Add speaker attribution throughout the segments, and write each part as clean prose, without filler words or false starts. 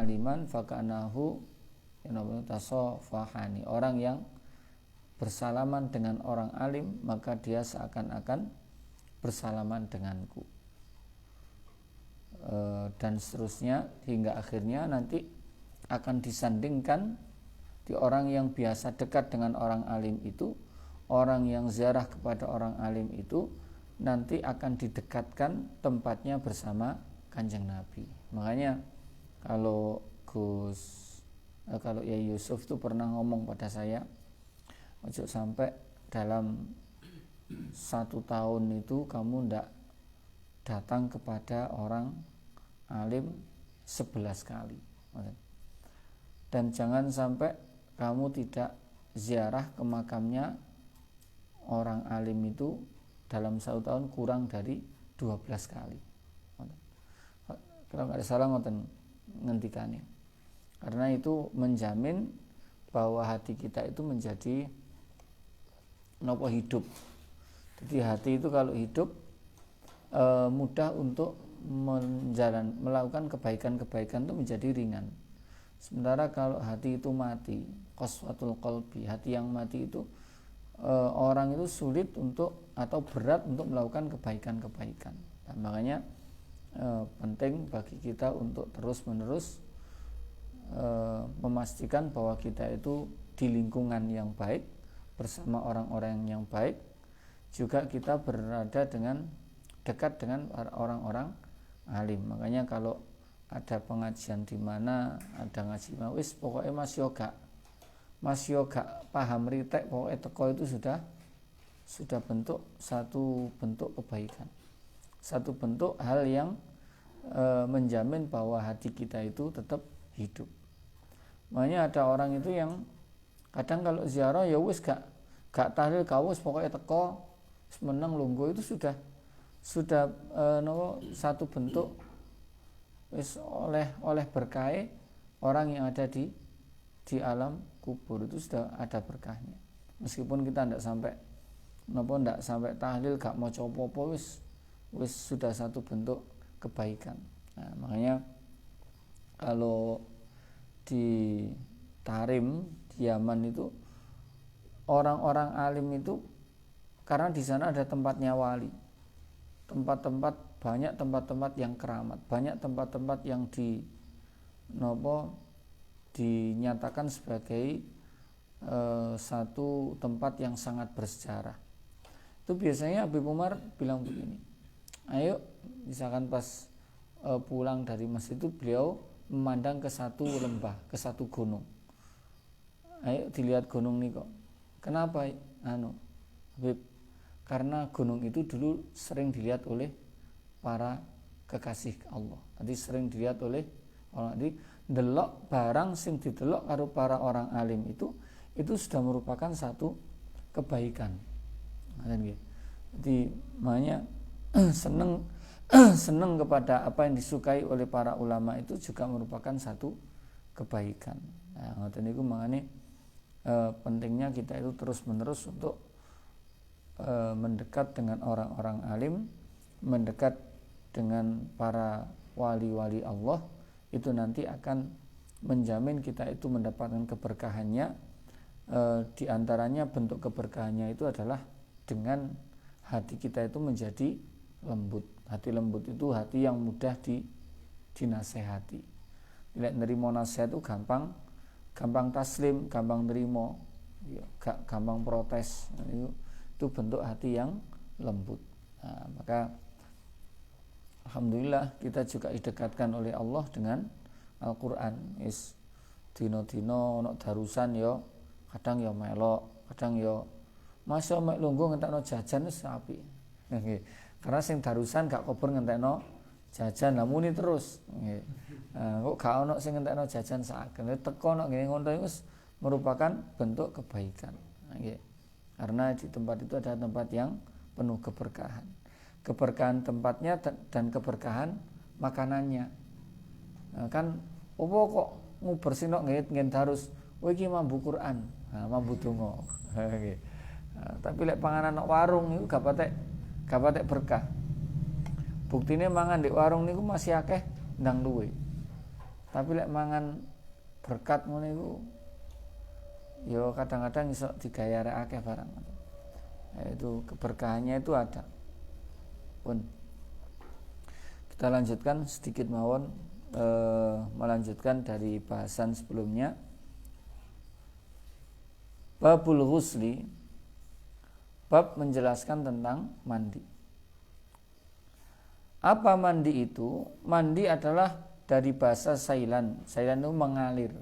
Speaker 1: aliman fakanahu tasafahani. Orang yang bersalaman dengan orang alim, maka dia seakan-akan bersalaman denganku. Dan seterusnya hingga akhirnya nanti akan disandingkan di orang yang biasa dekat dengan orang alim itu, orang yang ziarah kepada orang alim itu nanti akan didekatkan tempatnya bersama Kanjeng Nabi. Makanya kalau ya Yusuf itu pernah ngomong pada saya, ojo sampai dalam 1 tahun itu kamu ndak datang kepada orang alim 11 kali. Dan jangan sampai kamu tidak ziarah ke makamnya orang alim itu dalam 1 tahun kurang dari 12 kali. Kalau nggak salah ngoten ngendikannya. Karena itu menjamin bahwa hati kita itu menjadi hidup. Jadi hati itu kalau hidup mudah untuk melakukan kebaikan-kebaikan itu menjadi ringan. Sementara kalau hati itu mati, qaswatul qalbi, hati yang mati itu orang itu sulit untuk atau berat untuk melakukan kebaikan-kebaikan. Dan makanya penting bagi kita untuk terus-menerus memastikan bahwa kita itu di lingkungan yang baik, bersama orang-orang yang baik, juga kita berada dekat dengan orang-orang alim. Makanya kalau ada pengajian di mana ada ngaji mawis, pokoknya Mas Yoga paham ritek, pokoknya teko itu sudah satu bentuk kebaikan, satu bentuk hal yang menjamin bahwa hati kita itu tetap hidup. Makanya ada orang itu yang kadang kalau ziarah ya wis gak tahlil kawus, pokoknya teko meneng lungguh, itu sudah satu bentuk wis oleh berkah orang yang ada di alam kubur, itu sudah ada berkahnya. Meskipun kita ndak sampai tahlil, gak mau copo-copo, wis sudah satu bentuk kebaikan. Nah, makanya kalau di Tarim, di Yaman itu orang-orang alim itu karena di sana ada tempatnya wali, banyak tempat-tempat yang keramat, banyak tempat-tempat yang dinyatakan sebagai satu tempat yang sangat bersejarah. Itu biasanya Habib Umar bilang begini, ayo misalkan pas pulang dari masjid itu beliau memandang ke satu lembah, ke satu gunung. Ayo dilihat gunung nih kok. Kenapa? Habib, karena gunung itu dulu sering dilihat oleh para kekasih Allah. Jadi sering dilihat oleh orang. Jadi delok barang sing didelok karo para orang alim itu sudah merupakan satu kebaikan. Jadi makanya senang kepada apa yang disukai oleh para ulama itu juga merupakan satu kebaikan. Nah, ngoten niku mangane pentingnya kita itu terus-menerus untuk mendekat dengan orang-orang alim, mendekat dengan para wali-wali Allah, itu nanti akan menjamin kita itu mendapatkan keberkahannya. Di antaranya bentuk keberkahannya itu adalah dengan hati kita itu menjadi lembut. Hati lembut itu hati yang mudah dinasehati. Bila nerima nasihat itu gampang taslim, gampang nerima, gak gampang protes. Itu bentuk hati yang lembut. Nah, maka alhamdulillah kita juga didekatkan oleh Allah dengan Al-Qur'an. Dino-dino ono darusan yo, kadang yo melok, kadang yo masya mek lungguh ngentekno jajan wis apik. Karena sing darusan gak kober ngentekno jajan, lah muni terus. Nggih. Kok gak ono sing ngentekno jajan saken. Teko nek ngene ngono iku merupakan bentuk kebaikan. Nggih. Karena di tempat itu ada tempat yang penuh keberkahan. Keberkahan tempatnya dan keberkahan makanannya. Kan opo kok ngubersino ngen darus, kowe iki mambu Quran, mambu donga. Nggih. Tapi lek panganan nang warung niku gak patek berkah. Buktine mangan di warung niku masih akeh ndang luwe. Tapi lek mangan berkat ngono iku ya kadang-kadang iso digayarekake barang. Itu keberkahannya itu ada. Pun kita lanjutkan sedikit mawon, melanjutkan dari bahasan sebelumnya. Babul ghusli, bab menjelaskan tentang mandi. Apa mandi itu? Mandi adalah dari bahasa sailan. Sailan itu mengalir.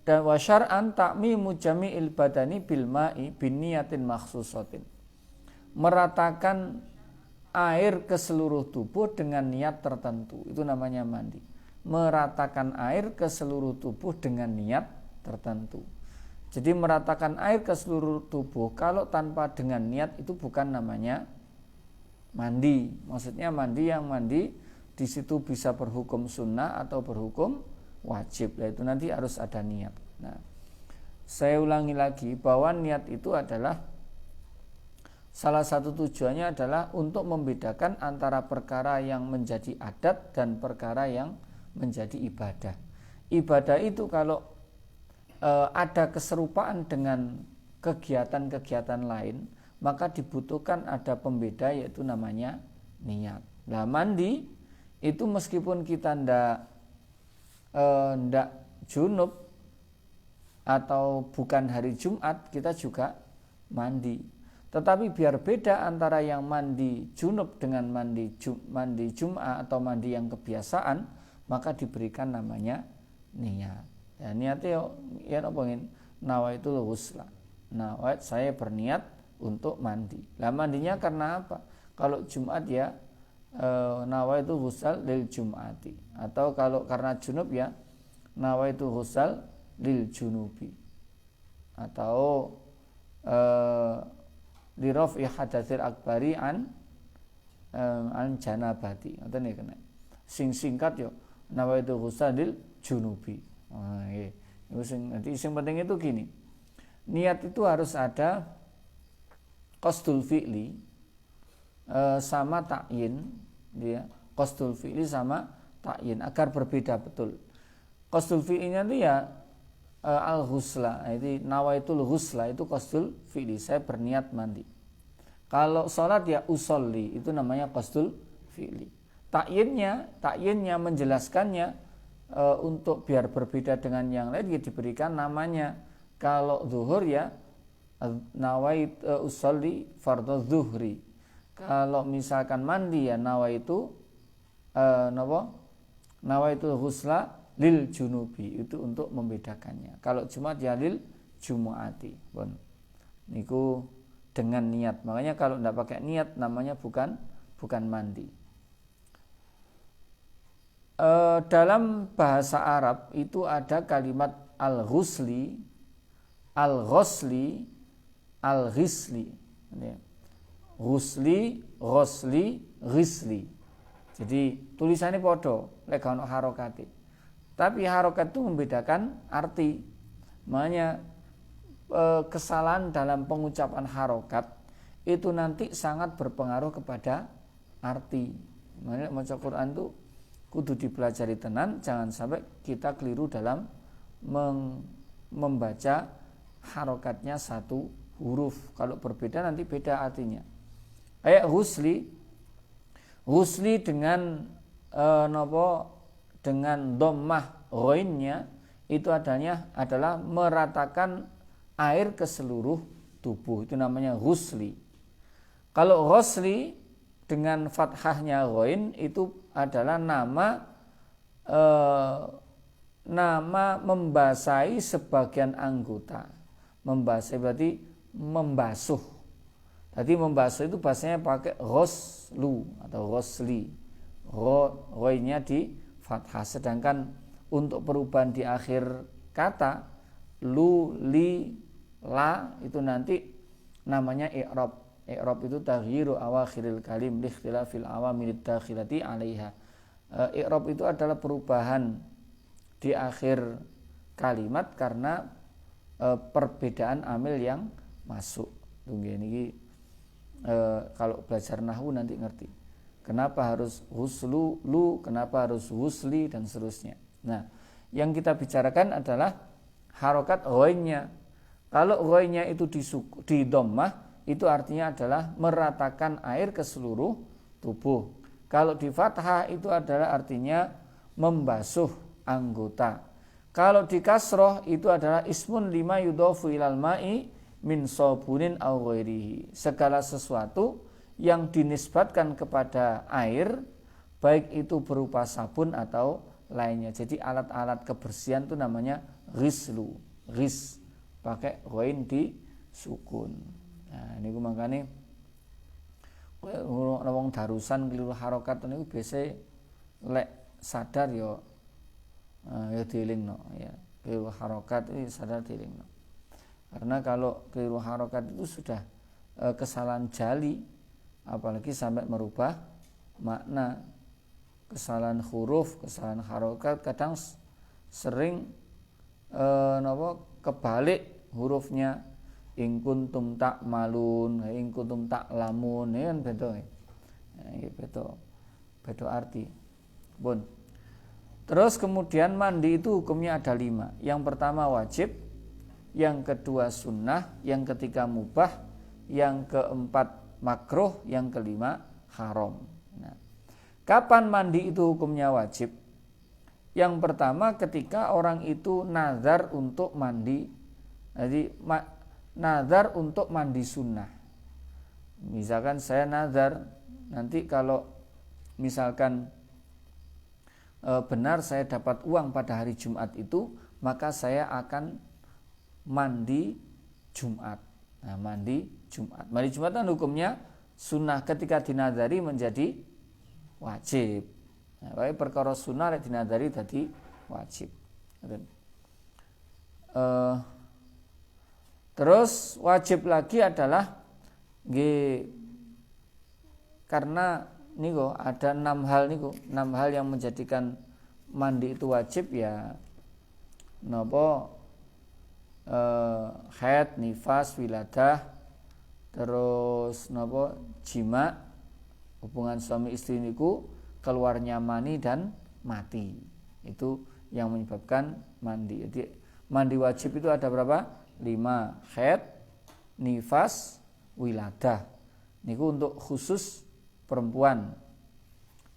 Speaker 1: Dan wa syar'an ta'mimu jami'il badani bil ma'i biniyatin makhsusatin. Meratakan air ke seluruh tubuh dengan niat tertentu. Itu namanya mandi. Meratakan air ke seluruh tubuh dengan niat tertentu. Jadi meratakan air ke seluruh tubuh kalau tanpa dengan niat itu bukan namanya mandi. Maksudnya mandi yang mandi di situ bisa berhukum sunnah atau berhukum wajib. Yaitu nanti harus ada niat. Nah, saya ulangi lagi bahwa niat itu adalah salah satu tujuannya adalah untuk membedakan antara perkara yang menjadi adat dan perkara yang menjadi ibadah. Ibadah itu kalau ada keserupaan dengan kegiatan-kegiatan lain, maka dibutuhkan ada pembeda yaitu namanya niat. Nah, mandi itu meskipun kita ndak junub atau bukan hari Jumat, kita juga mandi. Tetapi biar beda antara yang mandi junub dengan mandi Jumat atau mandi yang kebiasaan, maka diberikan namanya niat. Ya, niatnya ya apa ngin nawaitul ghusla. Nawait saya berniat untuk mandi. Lah mandinya karena apa? Kalau Jumat ya nawaitul ghusal lil jumati, atau kalau karena junub ya nawaitul ghusal lil junubi, atau li raf'i hadatsil akbari an janabati. Ngoten iki kena. Sing singkat yo nawaitul ghusal lil junubi. Sing penting itu gini, niat itu harus ada qasdul fi'li sama ta'yin, ya. Qasdul fi'li sama ta'yin agar berbeda betul. Qasdul fi'linya itu ya al-ghusla, itu nawaitul ghusla, itu qasdul fi'li, saya berniat mandi. Kalau sholat ya usolli, itu namanya qasdul fi'li. Ta'yinnya menjelaskannya untuk biar berbeda dengan yang lain ya diberikan namanya. Kalau zuhur ya nawait usolli fardhu zuhri. Kalau misalkan mandi ya nawaitu nawaitul ghusla lil junubi, itu untuk membedakannya. Kalau Jumat ya lil jumuati. Bon. Niku dengan niat. Makanya kalau tidak pakai niat namanya bukan mandi. Dalam bahasa Arab itu ada kalimat al-ghusli, al-ghusli, al-ghisli. Ghusli, ghusli, ghisli. Jadi tulisannya podo, lek ono harokate. Tapi harokat itu membedakan arti. Makanya kesalahan dalam pengucapan harokat itu nanti sangat berpengaruh kepada arti. Makanya maca Quran itu kudu dipelajari tenan, jangan sampai kita keliru dalam membaca harokatnya satu huruf. Kalau berbeda nanti beda artinya. Kayak husli dengan dengan dhammah ghainnya itu adalah meratakan air ke seluruh tubuh. Itu namanya husli. Kalau ghusli dengan fathahnya ghain itu adalah nama membasahi sebagian anggota. Membasahi berarti membasuh. Jadi membasuh itu bahasanya pakai ghuslu atau ghusli. Ghainnya di fathah. Sedangkan untuk perubahan di akhir kata lu, li, la itu nanti namanya i'rab. I'rab itu taghyiru awakhiril kalim li ikhtilafil awamil dakhilati 'alaiha. I'rab itu adalah perubahan di akhir kalimat karena perbedaan amil yang masuk. Tunggu ini kalau belajar nahwu nanti ngerti. kenapa harus huslu lu, kenapa harus husli dan seterusnya. Nah, yang kita bicarakan adalah harokat ghainnya. Kalau ghainnya itu di dhammah, itu artinya adalah meratakan air ke seluruh tubuh. Kalau di fathah itu adalah artinya membasuh anggota. Kalau di kasroh itu adalah ismun lima yudhofu ilal ma'i min sobunin aw ghairihi. Segala sesuatu yang dinisbatkan kepada air, baik itu berupa sabun atau lainnya. Jadi alat-alat kebersihan itu namanya ghislu. Ghis pakai ghain di sukun. Nah, niku makane wong darusan keliru harokat niku biasa lek sadar ya dielingno ya. Keliru harokat itu sadar dielingno. Karena kalau keliru harokat itu sudah kesalahan jali, apalagi sampai merubah makna. Kesalahan huruf, kesalahan harokat kadang sering kebalik hurufnya. In kuntum ta'malun, in kuntum ta'lamun, ini kan beda. Ya, beda arti. Bun. Terus kemudian mandi itu hukumnya ada 5. Yang pertama wajib, yang kedua sunnah, yang ketiga mubah, yang keempat makruh, yang kelima haram. Nah, kapan mandi itu hukumnya wajib? Yang pertama ketika orang itu nazar untuk mandi. Jadi nazar untuk mandi sunnah. Misalkan saya nazar, nanti kalau misalkan benar saya dapat uang pada hari Jumat itu, maka saya akan mandi Jumat. Nah, mandi Jumat. Mandi Jumat kan hukumnya sunnah, ketika dinazari menjadi wajib. Nah, perkara sunnah lek dinazari tadi wajib. Terus wajib lagi adalah karena niku ada 6 hal niku, 6 hal yang menjadikan mandi itu wajib ya. Napa haid, nifas, wiladah, terus napa jima, hubungan suami istri niku, keluarnya mani dan mati. Itu yang menyebabkan mandi. Jadi mandi wajib itu ada berapa? 5. Haid, nifas, wiladah. Niku untuk khusus perempuan.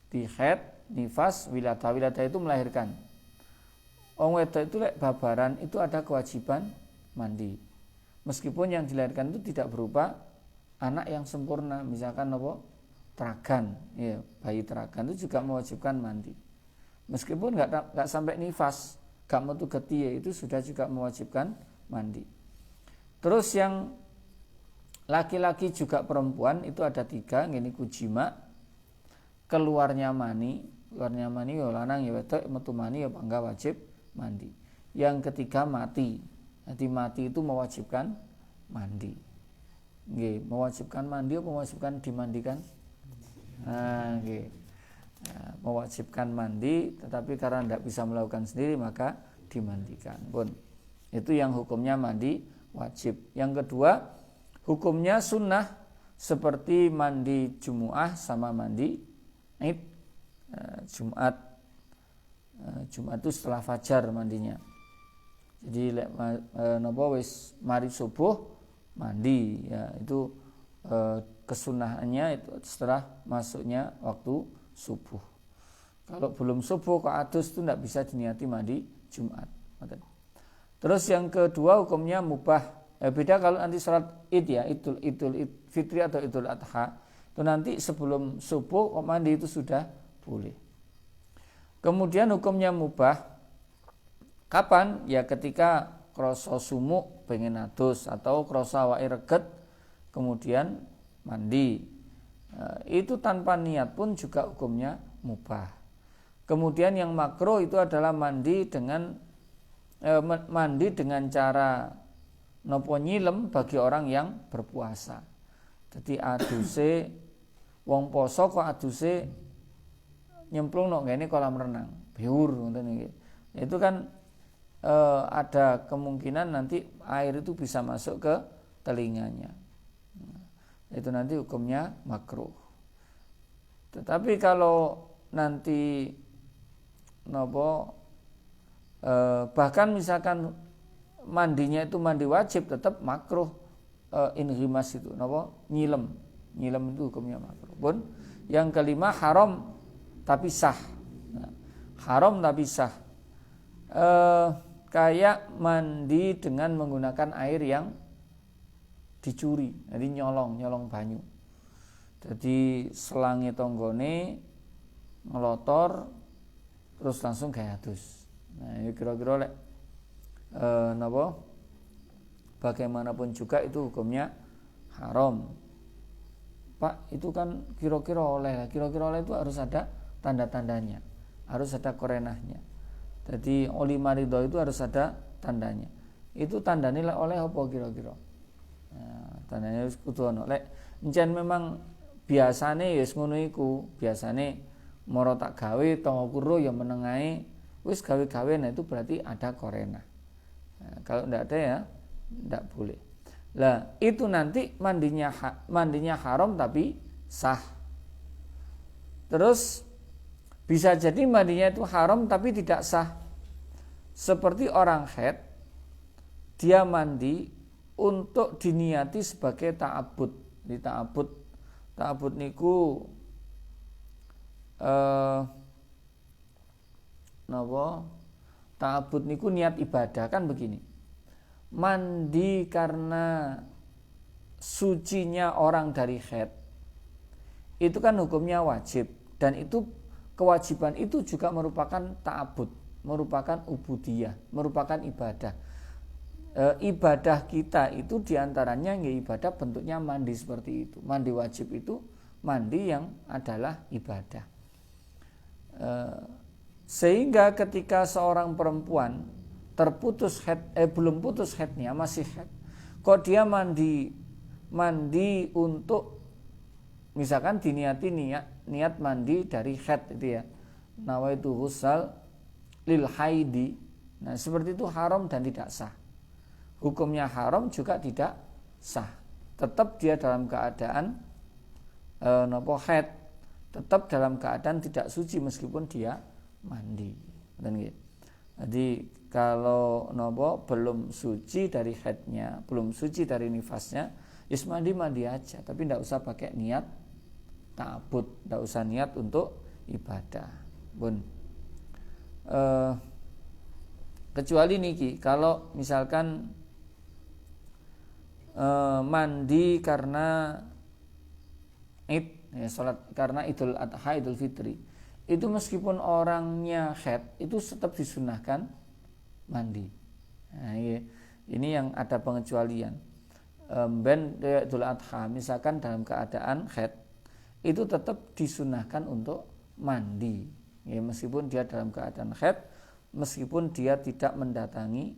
Speaker 1: Di haid, nifas, wiladah. Wiladah itu melahirkan. Wong wedok itu lek babaran itu ada kewajiban mandi. Meskipun yang dilahirkan itu tidak berupa anak yang sempurna, misalkan apa? Teragan, ya, bayi teragan itu juga mewajibkan mandi. Meskipun enggak sampai nifas, gak metu getiye, itu sudah juga mewajibkan mandi. Terus yang laki-laki juga perempuan itu ada 3, ngene ku jima, keluarnya mani ya lanang ya wedok metu mani ya enggak wajib mandi. Yang ketiga mati. Jadi mati itu mewajibkan mandi. Nggih, mewajibkan mandi apa mewajibkan dimandikan? Nggih. Nah, mewajibkan mandi, tetapi karena tidak bisa melakukan sendiri maka dimandikan. Pun itu yang hukumnya mandi wajib. Yang kedua hukumnya sunnah, seperti mandi Jumu'ah sama mandi Id. Jumat itu setelah fajar mandinya. Jadi napa wis mari subuh mandi ya, itu kesunahannya itu setelah masuknya waktu subuh. Kalau belum subuh kok adus itu tidak bisa diniati mandi Jumat. Terus yang kedua hukumnya mubah. Beda kalau nanti salat Id ya, Idul Fitri atau Idul Adha. Itu nanti sebelum subuh mandi itu sudah boleh. Kemudian hukumnya mubah. Kapan? Ya ketika krasa sumuk pengen adus atau krasa awake reget kemudian mandi. Itu tanpa niat pun juga hukumnya mubah. Kemudian yang makruh itu adalah mandi dengan cara nopo nyilem bagi orang yang berpuasa. Jadi aduse wong poso kok aduse nyemplung nok ngene kolam renang, biur ngoten iki. Itu kan ada kemungkinan nanti air itu bisa masuk ke telinganya. Itu nanti hukumnya makruh. Tetapi kalau nanti bahkan misalkan mandinya itu mandi wajib, tetap makruh inghimas itu nyilem itu hukumnya makruh. Pun yang kelima haram tapi sah. Nah, haram tapi sah. Kayak mandi dengan menggunakan air yang dicuri, jadi nyolong banyu. Jadi selangi tonggone ngelotor terus langsung kayak adus. Nah, ini kira-kira bagaimanapun juga itu hukumnya haram. Pak, itu kan kira-kira oleh itu harus ada tanda-tandanya, harus ada korenahnya. Jadi oli marido itu harus ada tandanya. Itu tandanya oleh apa kira-kira? Nah, tandanya wis kudu ana. Lek encen memang biasane ya wis ngono iku, biasane moro tak gawe tongo kuro ya menengae wis gawe-gawe, nah itu berarti ada korena. Nah, kalau tidak ada ya tidak boleh. Lah itu nanti mandinya haram tapi sah. Terus bisa jadi mandinya itu haram tapi tidak sah. Seperti orang haid, dia mandi untuk diniati sebagai ta'abbud. Di ta'abbud niku ta'abbud niku niat ibadah kan begini. Mandi karena sucinya orang dari haid itu kan hukumnya wajib, dan itu kewajiban itu juga merupakan ta'abbud, merupakan ubudiyah, merupakan ibadah. Ibadah kita itu diantaranya ibadah bentuknya mandi seperti itu. Mandi wajib itu mandi yang adalah ibadah. Sehingga ketika seorang perempuan terputus haid, belum putus haidnya, masih haid, kok dia mandi untuk misalkan diniati niat mandi dari haid itu ya, nawaitu ghusal lil haidi. Nah seperti itu haram dan tidak sah. Hukumnya haram juga tidak sah. Tetap dia dalam keadaan haid, tetap dalam keadaan tidak suci meskipun dia mandi. Jadi kalau belum suci dari haidnya, belum suci dari nifasnya, yus mandi aja, tapi tidak usah pakai niat ta'abbud, tidak usah niat untuk ibadah. Kecuali niki, kalau misalkan mandi karena id, ya, salat karena Idul Adha, Idul Fitri, itu meskipun orangnya haid itu tetap disunahkan mandi. Nah, ini yang ada pengecualian. Idul Adha misalkan dalam keadaan haid itu tetap disunahkan untuk mandi, ya, meskipun dia dalam keadaan haid, meskipun dia tidak mendatangi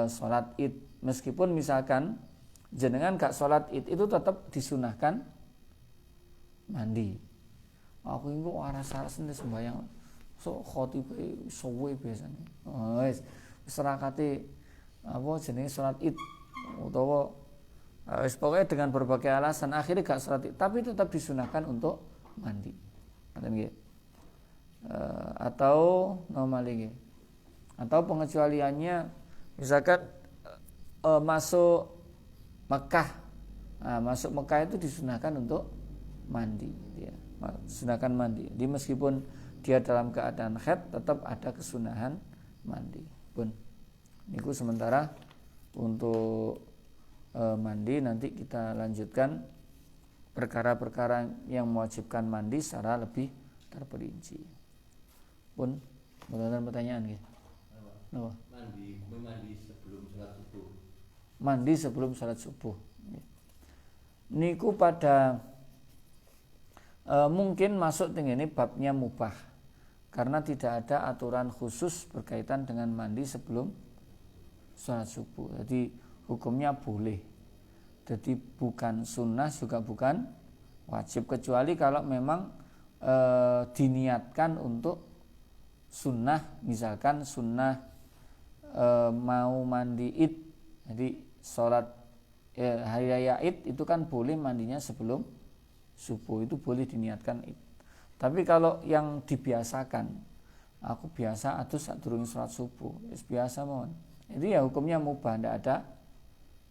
Speaker 1: sholat id. Meskipun misalkan jenengan gak sholat id, itu tetap disunahkan mandi. Aku itu waras-waras nanti sembahyang so khotibe sowe biasanya. Wis serakate jenenge sholat id utawa wis pokoknya dengan berbagai alasan akhirnya gak sholat id, tapi tetap disunahkan untuk mandi. Atau normal lagi. Atau pengecualiannya misalkan masuk Mekah. Nah, masuk Mekah itu disunahkan untuk mandi, ya. Sunahkan mandi. Jadi meskipun dia dalam keadaan haid tetap ada kesunahan mandi. Niku sementara untuk mandi, nanti kita lanjutkan perkara-perkara yang mewajibkan mandi secara lebih terperinci. Benar pertanyaan gitu. Mandi sebelum salat subuh. Niku pada mungkin masuk ini babnya mubah, karena tidak ada aturan khusus berkaitan dengan mandi sebelum salat subuh. Jadi hukumnya boleh. Jadi bukan sunnah juga bukan wajib, kecuali kalau memang diniatkan untuk sunnah, misalkan sunnah mau mandi id. Jadi sholat hari raya id itu kan boleh mandinya sebelum subuh itu boleh diniatkan. Tapi kalau yang dibiasakan, aku biasa adus sadurunge salat subuh, biasa mohon, itu ya hukumnya mubah, tidak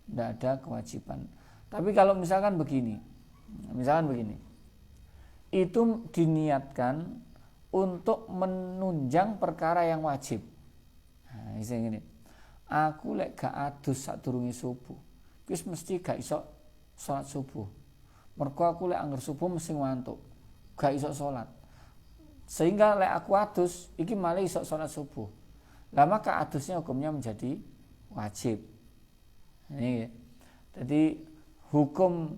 Speaker 1: ada kewajiban. Tapi kalau misalkan begini, itu diniatkan untuk menunjang perkara yang wajib. Nah, ini, aku lek gak adus sadurunge subuh, wis mesti gak iso salat subuh. Mergo aku lek angger subuh mesti ngantuk, gak iso salat. Sehingga lek aku adus iki malah iso salat subuh. Lah maka adusnya hukumnya menjadi wajib. Ini. Jadi hukum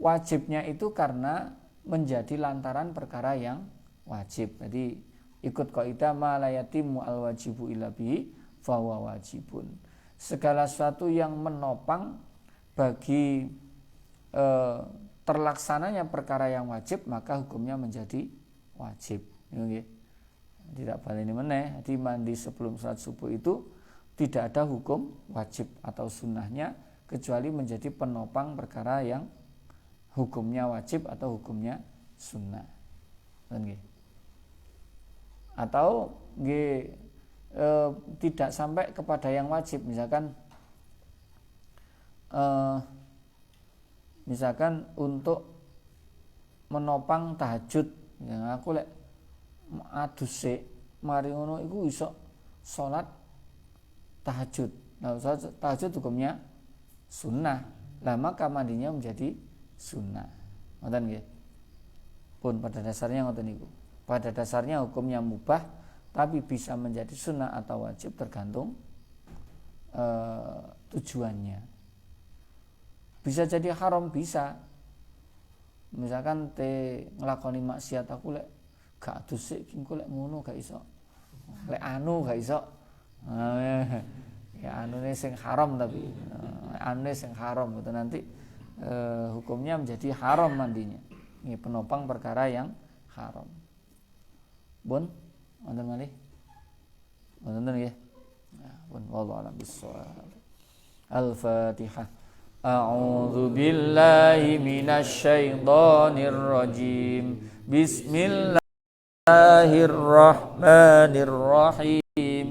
Speaker 1: wajibnya itu karena menjadi lantaran perkara yang wajib. Jadi ikut kaidah ma la yatimmu al wajibu illa bihi fa huwa wajibun. Segala sesuatu yang menopang bagi terlaksananya perkara yang wajib maka hukumnya menjadi wajib. Nggih. Tidak baleni meneh, jadi mandi sebelum salat subuh itu tidak ada hukum wajib atau sunnahnya kecuali menjadi penopang perkara yang hukumnya wajib atau hukumnya sunnah. Nggih. Atau tidak sampai kepada yang wajib, misalkan untuk menopang tahajud, yang aku lek adus sik mari ngono iku iso salat tahajud. Nah, salat tahajud hukumnya sunnah. Lah maka mandinya menjadi sunnah. Ngoten nggih. Pun pada dasarnya ngoten niku. Pada dasarnya hukumnya mubah tapi bisa menjadi sunnah atau wajib tergantung tujuannya. Bisa jadi haram, bisa. Misalkan nglakoni maksiat aku lek gak adus sik engko lek ngono gak iso. Lek anu gak iso. Ya anune sing haram, tapi anune sing haram itu nanti hukumnya menjadi haram mandinya. Ini penopang perkara yang haram. Bun, wonten malih. Wonten nggih. Ya, bun wallahu a'lam bissawab. Al-Fatihah. A'udzu billahi minasy syaithanir rajim. Bismillahirrahmanirrahim.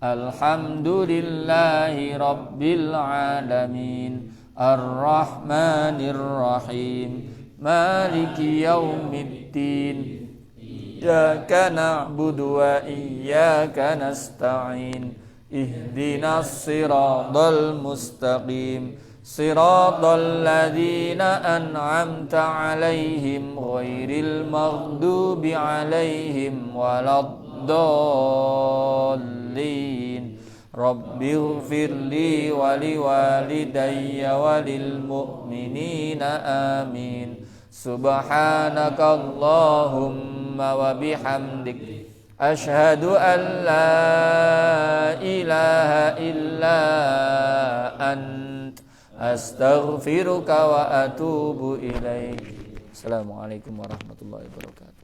Speaker 1: Alhamdulillahi rabbil alamin. Ar-Rahmanir Rahim. Maliki yaumiddin. Iyyaka na'budu wa iyyaka nasta'in. Ihdinas siratal mustaqim. Siratal ladzina an'amta 'alaihim ghairil maghdubi 'alaihim waladdallin. Rabbighfirli wa liwalidayya walil mu'minina amin. Subhanakallahumma wa bihamdik asyhadu an la ilaha illa ant astaghfiruka wa atubu ilaik. Assalamualaikum warahmatullahi wabarakatuh.